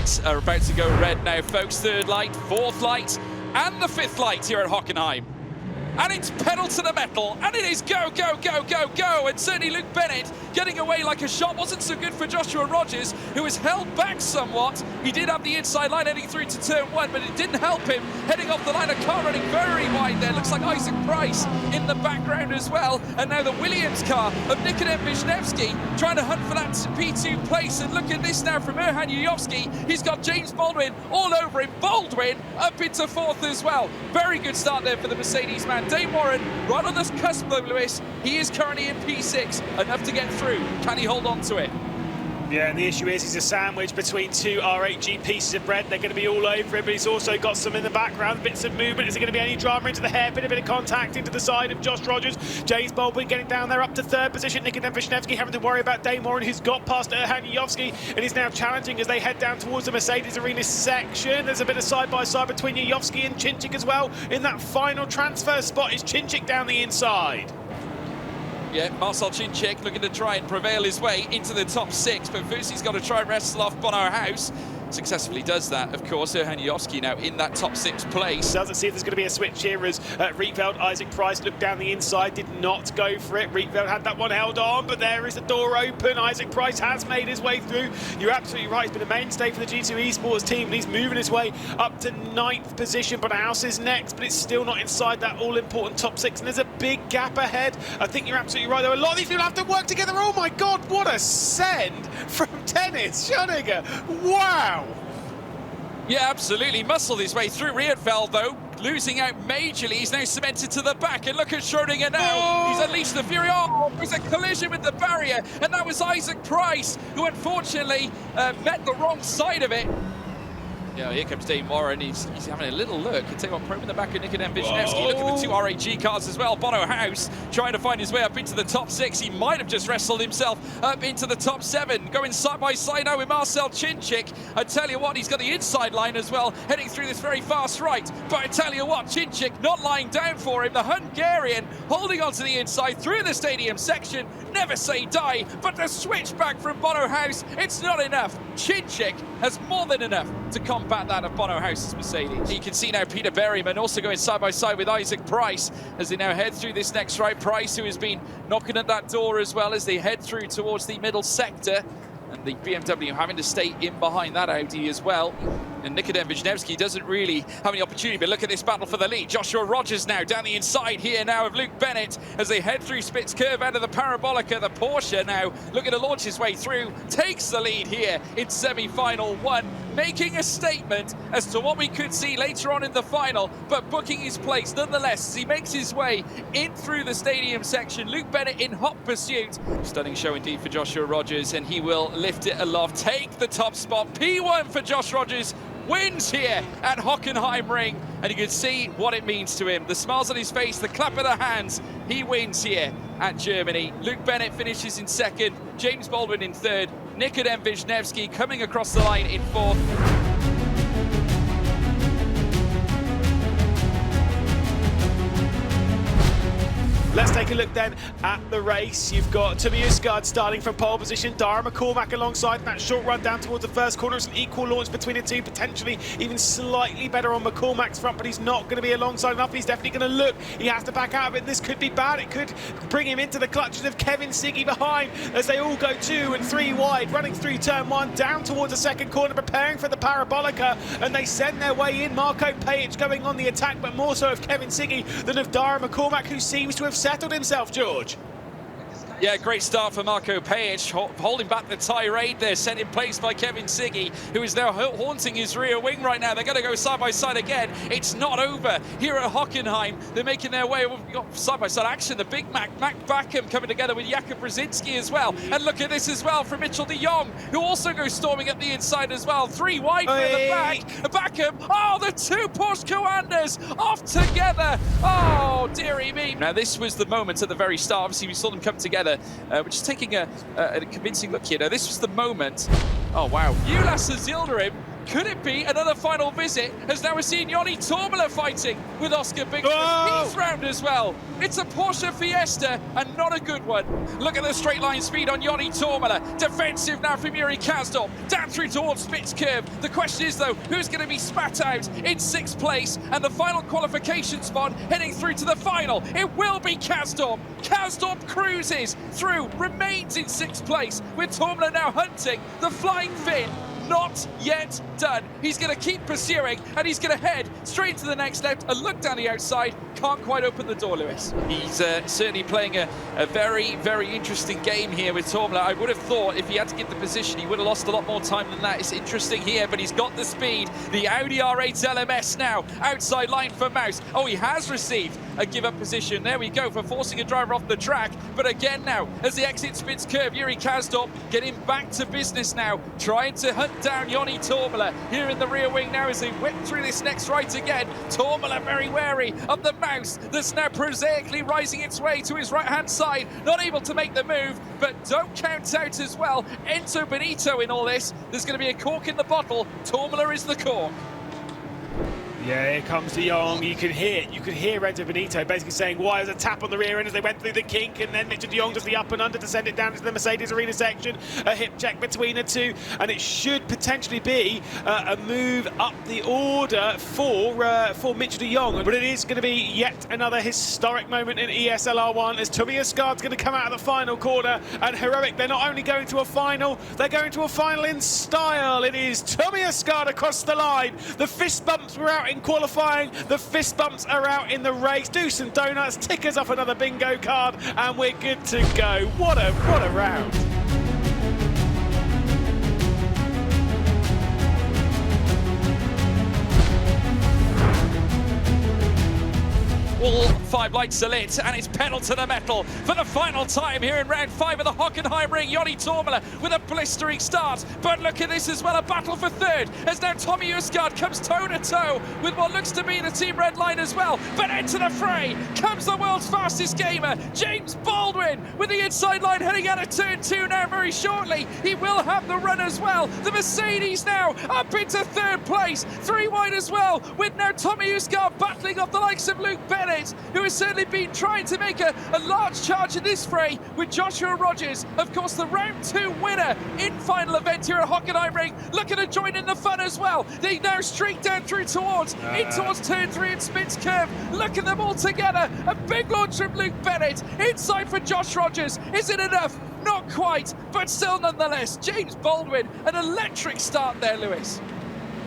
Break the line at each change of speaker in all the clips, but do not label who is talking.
lights are about to go red now, folks. Third light, fourth light, and the fifth light here at Hockenheim. And it's pedal to the metal, and it is go, go, go, go, go. And certainly Luke Bennett getting away like a shot. Wasn't so good for Joshua Rogers, who was held back somewhat. He did have the inside line heading through to turn one, but it didn't help him. Heading off the line, a car running very wide there. Looks like Isaac Price in the background as well. And now the Williams car of Nikodem Wisniewski trying to hunt for that P2 place. And look at this now from Erhan Jujovski. He's got James Baldwin all over him. Baldwin up into fourth as well. Very good start there for the Mercedes man. Dane Warren right on this cusp though, Lewis. He is currently in P6, enough to get through. Can he hold on to it?
Yeah, and the issue is he's a sandwich between two R8G pieces of bread. They're going to be all over him, but he's also got some in the background, bits of movement. Is there going to be any drama into the hairpin? A bit of contact into the side of Josh Rogers. James Baldwin getting down there up to third position. Nikodem Wisniewski having to worry about Dane Warren, who's got past Erhan Jujovski and is now challenging as they head down towards the Mercedes Arena section. There's a bit of side-by-side between Jujovski and Chinchik as well. In that final transfer spot is Chinchik down the inside.
Yeah, Marcel Chinchik looking to try and prevail his way into the top six, but first he's got to try and wrestle off Bono House. Successfully does that, of course. Erhan Jujovski now in that top six place.
Doesn't see if there's going to be a switch here as Rietveld, Isaac Price looked down the inside, did not go for it. Rietveld had that one held on, but there is the door open. Isaac Price has made his way through. You're absolutely right. He's been a mainstay for the G2 Esports team, and he's moving his way up to 9th position. But House is next, but it's still not inside that all-important top six, and there's a big gap ahead. I think you're absolutely right. There are a lot of these people have to work together. Oh my God, what a send from Dennis Schoeniger. Wow.
Yeah, absolutely. Muscled his way through. Rietveld, though, losing out majorly. He's now cemented to the back. And look at Schrödinger now. Oh. He's unleashed the fury. Oh, there's a collision with the barrier. And that was Isaac Price, who unfortunately met the wrong side of it. Yeah, here comes Dane Warren. He's having a little look. Can take on probe in the back of Nikodem Wisniewski. Look at the two RAG cars as well. Bono House trying to find his way up into the top six. He might have just wrestled himself up into the top seven. Going side by side now with Marcel Chinchik. I tell you what, he's got the inside line as well, heading through this very fast right. But I tell you what, Chinchik not lying down for him. The Hungarian holding on to the inside through the stadium section. Never say die, but the switch back from Bono House, it's not enough. Chinchik has more than enough to combat that of Bono House's Mercedes. You can see now Peter Berryman also going side by side with Isaac Price as they now head through this next right. Price, who has been knocking at that door as well as they head through towards the middle sector. And the BMW having to stay in behind that Audi as well. And Nikodem Wisniewski doesn't really have any opportunity, but look at this battle for the lead. Joshua Rogers now down the inside here now of Luke Bennett as they head through Spitz Curve out of the Parabolica. The Porsche now looking to launch his way through, takes the lead here in semi-final one, making a statement as to what we could see later on in the final, but booking his place nonetheless as he makes his way in through the stadium section. Luke Bennett in hot pursuit. Stunning show indeed for Joshua Rogers, and he will lift it aloft, take the top spot. P1 for Josh Rogers. Wins here at Hockenheimring, and you can see what it means to him. The smiles on his face, the clap of the hands. He wins here at Germany. Luke Bennett finishes in second, James Baldwin in third, Nikodem Wisniewski coming across the line in fourth.
Let's take a look then at the race. You've got Tobias Gard starting from pole position, Dara McCormack alongside that short run down towards the first corner. It's an equal launch between the two, potentially even slightly better on McCormack's front, but he's not going to be alongside enough. He's definitely going to look. He has to back out of it. This could be bad. It could bring him into the clutches of Kevin Siggy behind as they all go 2 and 3 wide, running through turn one, down towards the second corner, preparing for the Parabolica, and they send their way in. Marco Pajic going on the attack, but more so of Kevin Siggy than of Dara McCormack, who seems to have settled himself, George.
Yeah, great start for Marco Pajic, holding back the tirade there, set in place by Kevin Siggy, who is now haunting his rear wing right now. They're going to go side by side again. It's not over here at Hockenheim. They're making their way. We've got side by side action. The Big Mac Backham coming together with Jakub Brzezinski as well. And look at this as well from Mitchell de Jong, who also goes storming up the inside as well. 3 wide for the back. Backham. Oh, the two Porsche Coanders off together. Oh, dearie me. Now, this was the moment at the very start. Obviously, we saw them come together. We're just taking a convincing look here. Now, this was the moment. Oh, wow. Ulas Yildirim Could it be another final visit? As now we're seeing Joni Tormela fighting with Oscar Bigford.
Oh!
He's round as well. It's a Porsche Fiesta and not a good one. Look at the straight line speed on Joni Tormela. Defensive now from Yuri Kazdorp. Down through towards Spitz Curve. The question is though, who's going to be spat out in 6th place and the final qualification spot heading through to the final? It will be Kazdorp. Kazdorp cruises through, remains in 6th place with Tormela now hunting the flying Finn. Not yet done. He's going to keep pursuing and he's going to head straight to the next left. A look down the outside. Can't quite open the door, Lewis. He's certainly playing a very, very interesting game here with Tormela. I would have thought if he had to get the position, he would have lost a lot more time than that. It's interesting here, but he's got the speed. The Audi R8 LMS now. Outside line for Mouse. Oh, he has received a give-up position. There we go for forcing a driver off the track. But again now, as the exit Spitz Curve, Yuri Kazdorp getting back to business now, trying to hunt down Joni Tormela here in the rear wing now as they whip through this next right again. Tormela very wary of the Mouse that's now prosaically rising its way to his right-hand side, not able to make the move, but don't count out as well Enzo Benito in all this. There's going to be a cork in the bottle. Tormela is the cork.
Yeah, here comes De Jong. You can hear Enzo Benito basically saying, why is a tap on the rear end as they went through the kink, and then Mitchell De Jong does the up and under to send it down into the Mercedes arena section. A hip check between the two, and it should potentially be a move up the order for Mitchell De Jong. But it is going to be yet another historic moment in ESL R1 as Tobias Skard's going to come out of the final corner, and heroic, they're not only going to a final, they're going to a final in style. It is Tobias Skard across the line. The fist bumps were out in qualifying, the fist bumps are out in the race. Do some donuts, tick us off another bingo card, and we're good to go. What a round.
All 5 lights are lit and it's pedal to the metal for the final time here in round 5 of the Hockenheimring. Joni Tormela with a blistering start, but look at this as well, a battle for 3rd as now Tommy Usgaard comes toe-to-toe with what looks to be the Team Red line as well. But into the fray comes the world's fastest gamer, James Baldwin, with the inside line heading out of turn 2 now very shortly. He will have the run as well. The Mercedes now up into 3rd place, 3 wide as well, with now Tommy Usgaard battling off the likes of Luke Bennett, who has certainly been trying to make a large charge in this fray with Joshua Rogers, of course the round 2 winner in final event here at Hockenheimring, looking to join in the fun as well. They now streak down through towards turn 3 and Spitz Curve. Look at them all together. A big launch from Luke Bennett, inside for Josh Rogers. Is it enough? Not quite, but still nonetheless, James Baldwin, an electric start there, Lewis.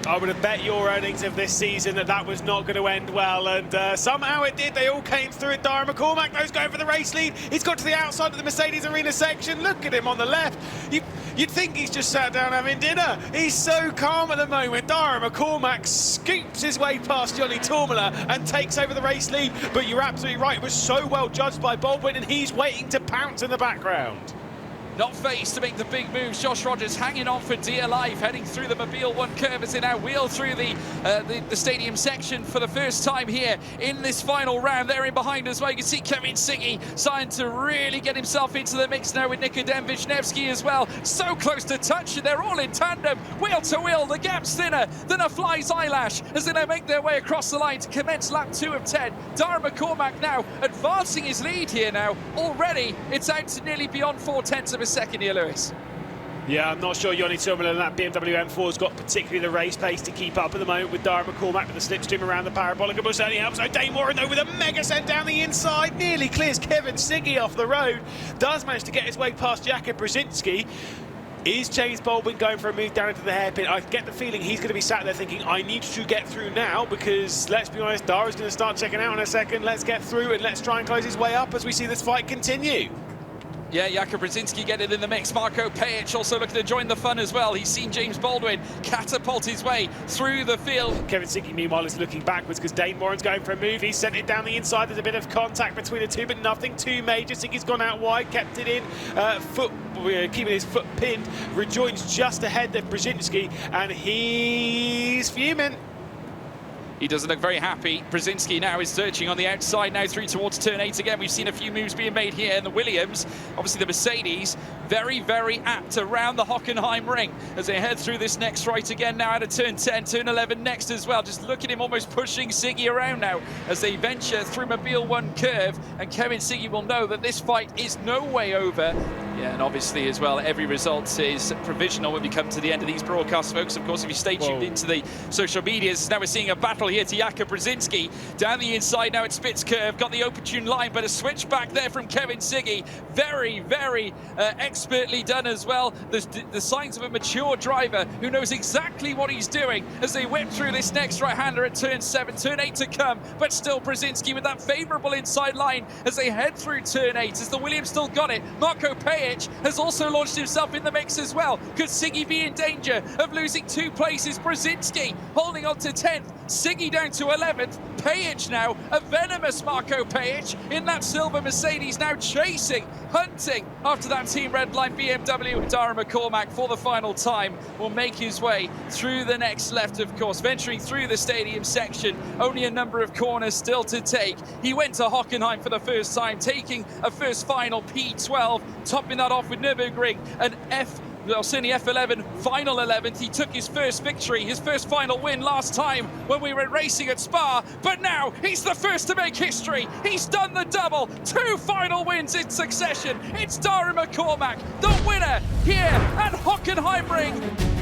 I would have bet your earnings of this season that was not going to end well, and somehow it did. They all came through it. Dara McCormack, those going for the race lead. He's got to the outside of the Mercedes arena section. Look at him on the left. You'd think he's just sat down having dinner. He's so calm at the moment. Dara McCormack scoops his way past Joni Tormela and takes over the race lead. But you're absolutely right. It was so well judged by Baldwin, and he's waiting to pounce in the background.
Not phased to make the big moves. Josh Rogers hanging on for dear life, heading through the Mobile 1 curve as they now wheel through the stadium section for the first time here in this final round. They're in behind as well. You can see Kevin Siggy starting to really get himself into the mix now with Nikodem Wisniewski as well. So close to touch, and they're all in tandem, wheel to wheel. The gap's thinner than a fly's eyelash as they now make their way across the line to commence lap 2 of 10. Dara McCormack now advancing his lead here now. Already, it's out to nearly beyond 4/10 of a second here, Lewis.
Yeah, I'm not sure Joni Tormela and that BMW M4 has got particularly the race pace to keep up at the moment with Dara McCormack with the slipstream around the parabolic. But certainly helps. So Dane Warren though with a mega send down the inside, nearly clears Kevin Siggy off the road. Does manage to get his way past Jakub Brzezinski. Is James Baldwin going for a move down into the hairpin? I get the feeling he's going to be sat there thinking, I need to get through now, because let's be honest, Dara's going to start checking out in a second. Let's get through and let's try and close his way up as we see this fight continue.
Yeah, Jakub Brzezinski getting in the mix. Marko Pejic also looking to join the fun as well. He's seen James Baldwin catapult his way through the field.
Kevin Siggy, meanwhile, is looking backwards because Dane Warren's going for a move. He sent it down the inside. There's a bit of contact between the two, but nothing too major. Siggy's gone out wide, kept it in. Keeping his foot pinned. Rejoins just ahead of Brzezinski, and he's fuming.
He doesn't look very happy. Brzezinski now is searching on the outside, now through towards turn 8 again. We've seen a few moves being made here in the Williams. Obviously the Mercedes, very, very apt around the Hockenheimring as they head through this next right again now out of turn 10, turn 11 next as well. Just look at him almost pushing Siggy around now as they venture through Mobile 1 curve. And Kevin Siggy will know that this fight is no way over. Yeah, and obviously as well, every result is provisional when we come to the end of these broadcasts, folks. Of course, if you stay tuned into the social medias, now we're seeing a battle here to Jakob Brzezinski. Down the inside now at Spitz Curve, got the opportune line, but a switch back there from Kevin Siggy. Very, very expertly done as well. The signs of a mature driver who knows exactly what he's doing as they whip through this next right-hander at turn 7, turn 8 to come, but still Brzezinski with that favourable inside line as they head through turn 8, as the Williams still got it. Marco Pejic has also launched himself in the mix as well. Could Siggy be in danger of losing 2 places? Brzezinski holding on to 10th, Siggy down to 11th. Pejic now, a venomous Marco Pejic in that silver Mercedes, now chasing, hunting after that Team Redline BMW. Dara McCormack for the final time will make his way through the next left, of course, venturing through the stadium section. Only a number of corners still to take. He went to Hockenheim for the first time, taking a first final P12, topping that off with Nürburgring and certainly F11, final 11th. He took his first victory, his first final win last time when we were racing at Spa, but now he's the first to make history. He's done the double, 2 final wins in succession. It's Dara McCormack, the winner here at Hockenheimring.